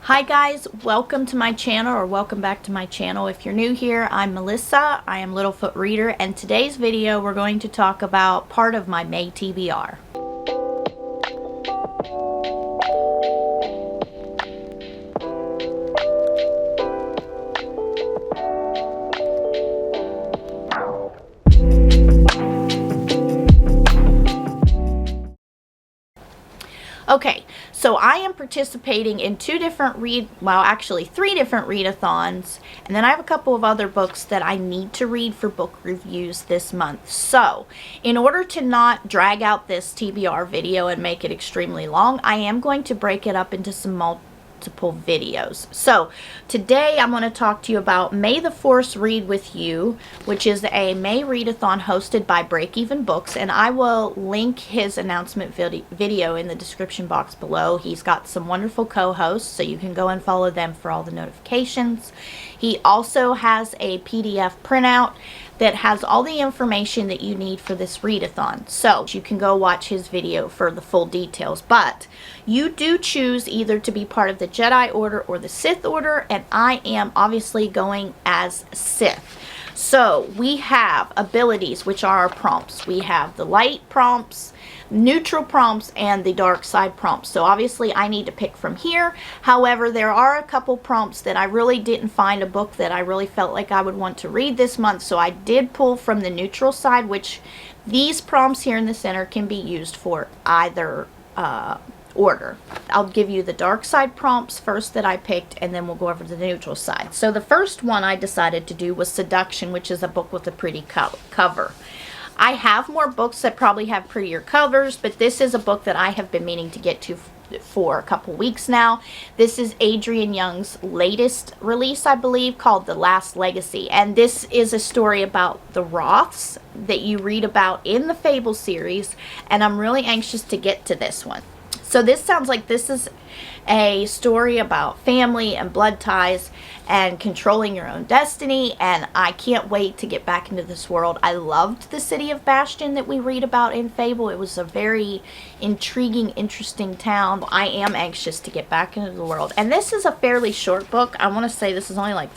Hi guys, welcome to my channel, or welcome back to my channel. If you're new here, I'm Melissa. I am Littlefoot Reader, and today's video we're going to talk about part of my May TBR. Okay, so I am participating in three different readathons, and then I have a couple of other books that I need to read for book reviews this month. So, in order to not drag out this TBR video and make it extremely long, I am going to break it up into some multiple videos. So today I'm going to talk to you about May the Force Read With You, which is a May readathon hosted by Break Even Books, and I will link his announcement video in the description box below. He's got some wonderful co-hosts, so you can go and follow them for all the notifications. He also has a PDF printout that has all the information that you need for this readathon. So you can go watch his video for the full details. But you do choose either to be part of the Jedi Order or the Sith Order, and I am obviously going as Sith. So we have abilities, which are our prompts. We have the light prompts, neutral prompts, and the dark side prompts. So obviously I need to pick from here. However, there are a couple prompts that I really didn't find a book that I really felt like I would want to read this month. So I did pull from the neutral side, which these prompts here in the center can be used for either order. I'll give you the dark side prompts first that I picked, and then we'll go over to the neutral side. So the first one I decided to do was Seduction, which is a book with a pretty cover. I have more books that probably have prettier covers, but this is a book that I have been meaning to get to for a couple weeks now. This is Adrienne Young's latest release, I believe, called The Last Legacy, and this is a story about the Roths that you read about in the Fable series, and I'm really anxious to get to this one. So this sounds like this is a story about family and blood ties and controlling your own destiny, and I can't wait to get back into this world. I loved the city of Bastion that we read about in Fable. It was a very intriguing, interesting town. I am anxious to get back into the world. And this is a fairly short book. I want to say this is only like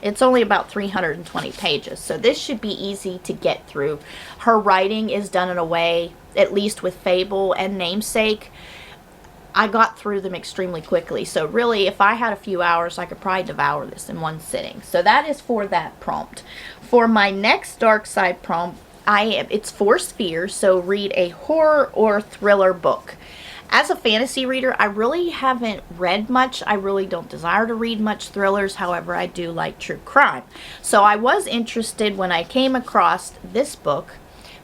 it's only about 320 pages. So this should be easy to get through. Her writing is done in a way, at least with Fable and Namesake, I got through them extremely quickly. So really, if I had a few hours, I could probably devour this in one sitting. So that is for that prompt. For my next dark side prompt, it's for Spheres, so read a horror or thriller book. As a fantasy reader, I really haven't read much. I really don't desire to read much thrillers. However, I do like true crime. So I was interested when I came across this book,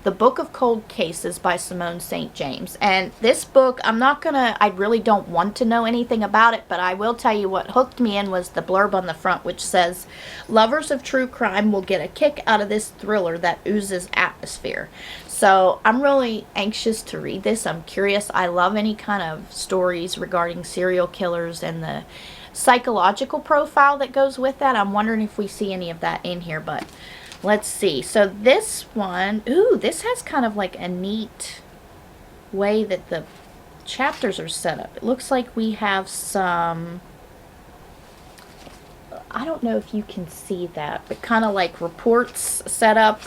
The Book of Cold Cases by Simone St. James. And this book, I really don't want to know anything about it, but I will tell you what hooked me in was the blurb on the front, which says, "Lovers of true crime will get a kick out of this thriller that oozes atmosphere." So I'm really anxious to read this. I'm curious. I love any kind of stories regarding serial killers and the psychological profile that goes with that. I'm wondering if we see any of that in here, but let's see. So this one, this has kind of like a neat way that the chapters are set up. It looks like we have some, I don't know if you can see that, but kind of like reports set up.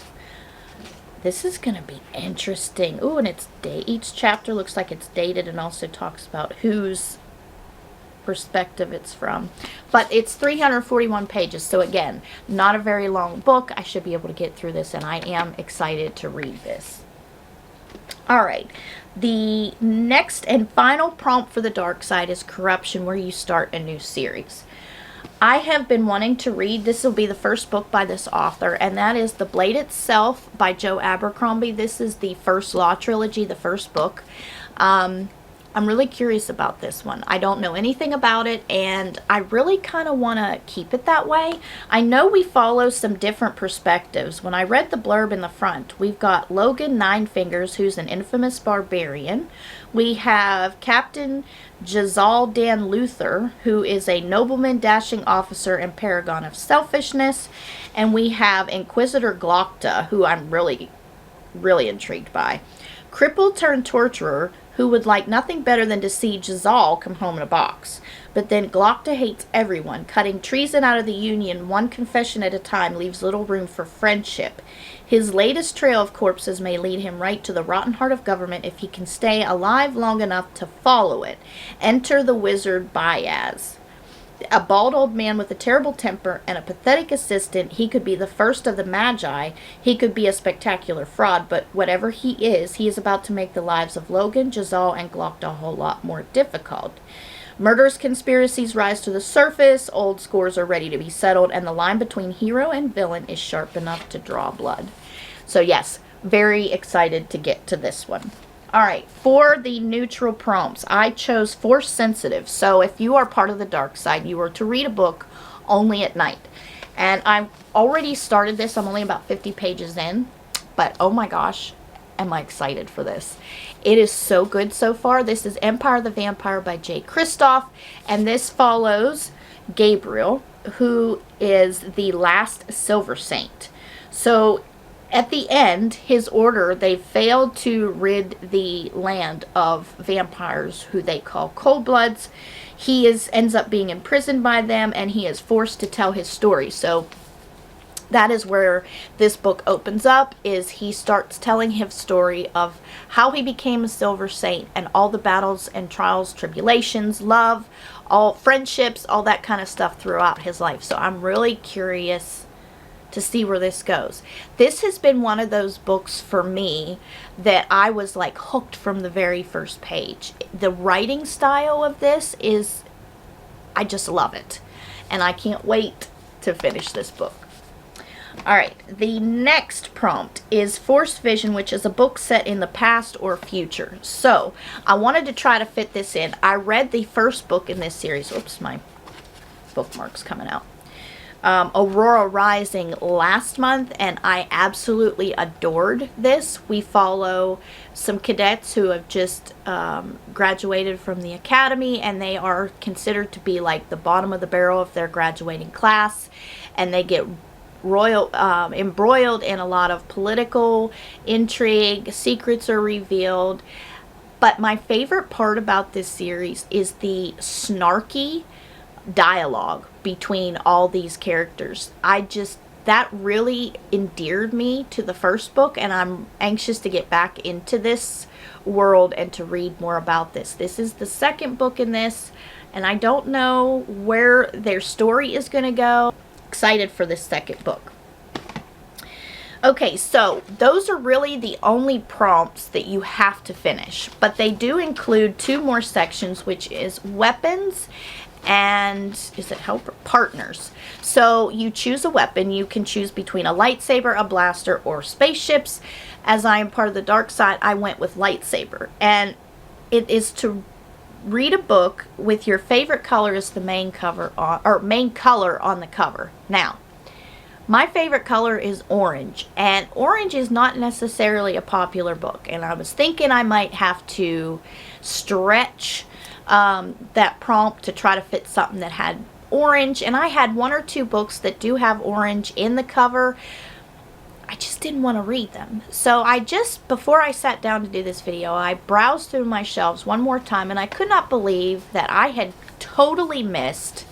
This is going to be interesting. Ooh, and each chapter looks like it's dated and also talks about whose perspective it's from. But it's 341 pages, so again, not a very long book. I should be able to get through this, and I am excited to read this. Alright, the next and final prompt for the dark side is Corruption, where you start a new series. I have been wanting to read, this will be the first book by this author, and that is The Blade Itself by Joe Abercrombie. This is the first Law trilogy, the first book. I'm really curious about this one. I don't know anything about it, and I really kind of want to keep it that way. I know we follow some different perspectives. When I read the blurb in the front, we've got Logan Ninefingers, who's an infamous barbarian. We have Captain Jazal Dan Luther, who is a nobleman, dashing officer, and paragon of selfishness. And we have Inquisitor Glokta, who I'm really intrigued by. Cripple turned torturer, who would like nothing better than to see Jazal come home in a box. But then Glocta hates everyone. Cutting treason out of the Union, one confession at a time, leaves little room for friendship. His latest trail of corpses may lead him right to the rotten heart of government if he can stay alive long enough to follow it. Enter the wizard Bayaz. A bald old man with a terrible temper and a pathetic assistant. He could be the first of the Magi. He could be a spectacular fraud, but whatever he is about to make the lives of Logan, Jazal, and Glocta a whole lot more difficult. Murderous conspiracies rise to the surface, old scores are ready to be settled, and the line between hero and villain is sharp enough to draw blood. So yes, very excited to get to this one. Alright, for the neutral prompts, I chose Force Sensitive. So if you are part of the dark side, you are to read a book only at night. And I've already started this. I'm only about 50 pages in. But oh my gosh, am I excited for this. It is so good so far. This is Empire the Vampire by Jay Kristoff. And this follows Gabriel, who is the last Silver Saint. So at the end, his order, they failed to rid the land of vampires who they call cold-bloods. He ends up being imprisoned by them, and he is forced to tell his story. So that is where this book opens up, is he starts telling his story of how he became a Silver Saint and all the battles and trials, tribulations, love, all friendships, all that kind of stuff throughout his life. So I'm really curious to see where this goes. This has been one of those books for me that I was like hooked from the very first page. The writing style of this is, I just love it. And I can't wait to finish this book. Alright, the next prompt is Force Vision, which is a book set in the past or future. So, I wanted to try to fit this in. I read the first book in this series. Oops, my bookmark's coming out. Aurora Rising last month, and I absolutely adored this. We follow some cadets who have just graduated from the academy, and they are considered to be like the bottom of the barrel of their graduating class, and they get embroiled in a lot of political intrigue. Secrets are revealed. But my favorite part about this series is the snarky dialogue between all these characters. That really endeared me to the first book, and I'm anxious to get back into this world and to read more about this. This is the second book in this, and I don't know where their story is going to go. Excited for this second book. Okay, so those are really the only prompts that you have to finish, but they do include two more sections, which is weapons and partners. So you choose a weapon. You can choose between a lightsaber, a blaster, or spaceships. As I am part of the dark side, I went with lightsaber, and it is to read a book with your favorite color as the main color on the cover. Now, my favorite color is orange, and orange is not necessarily a popular book, and I was thinking I might have to stretch that prompt to try to fit something that had orange, and I had one or two books that do have orange in the cover. I just didn't want to read them. So before I sat down to do this video, I browsed through my shelves one more time, and I could not believe that I had totally missed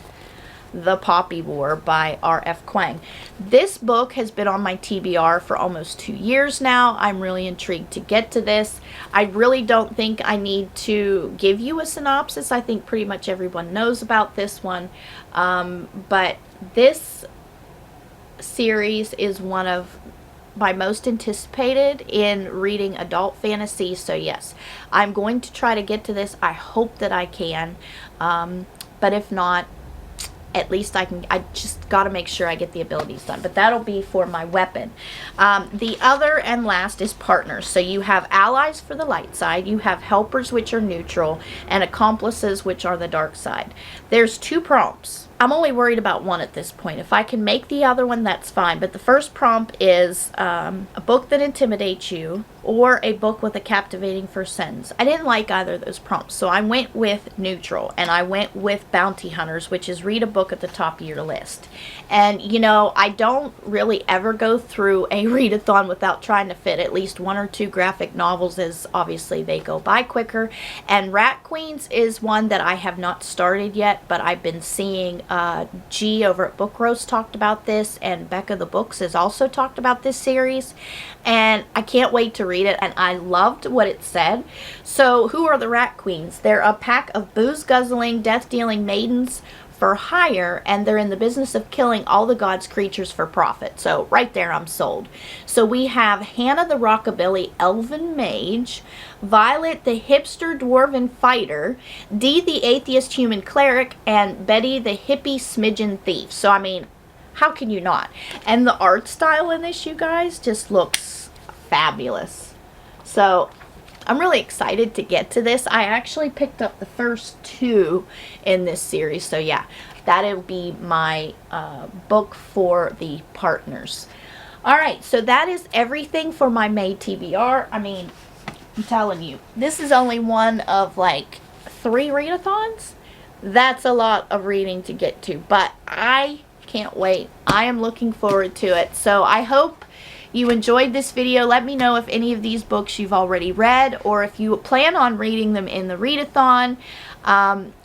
The Poppy War by R.F. Kuang. This book has been on my TBR for almost 2 years now. I'm really intrigued to get to this. I really don't think I need to give you a synopsis. I think pretty much everyone knows about this one. But this series is one of my most anticipated in reading adult fantasy. So yes, I'm going to try to get to this. I hope that I can. But if not, at least I can. I just got to make sure I get the abilities done. But that'll be for my weapon. The other and last is partners. So you have allies for the light side, you have helpers, which are neutral, and accomplices, which are the dark side. There's two prompts I'm only worried about one at this point. If I can make the other one, that's fine. But the first prompt is a book that intimidates you or a book with a captivating first sentence. I didn't like either of those prompts, so I went with neutral, and I went with bounty hunters, which is read a book at the top of your list. And you know, I don't really ever go through a readathon without trying to fit at least 1 or 2 graphic novels, as obviously they go by quicker. And Rat Queens is one that I have not started yet, but I've been seeing G over at Book Roast talked about this, and Becca the Books has also talked about this series, and I can't wait to read it, and I loved what it said. So who are the Rat Queens? They're a pack of booze-guzzling, death-dealing maidens for hire, and they're in the business of killing all the gods' creatures for profit. So right there, I'm sold. So we have Hannah the Rockabilly Elven Mage, Violet the Hipster Dwarven Fighter, Dee the Atheist Human Cleric, and Betty the Hippie Smidgen Thief. So I mean, how can you not? And the art style in this, you guys, just looks fabulous. So I'm really excited to get to this. I actually picked up the first 2 in this series. So yeah, that'll be my book for the partners. Alright, so that is everything for my May TBR. I mean, I'm telling you, this is only one of like 3 readathons. That's a lot of reading to get to, but I can't wait. I am looking forward to it. So I hope you enjoyed this video. Let me know if any of these books you've already read, or if you plan on reading them in the readathon.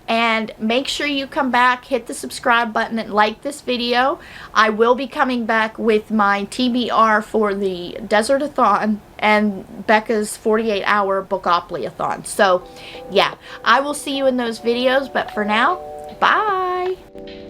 And make sure you come back, hit the subscribe button, and like this video. I will be coming back with my TBR for the Desertathon and Becca's 48-hour Bookopoly-a-thon. So yeah, I will see you in those videos, but for now, bye!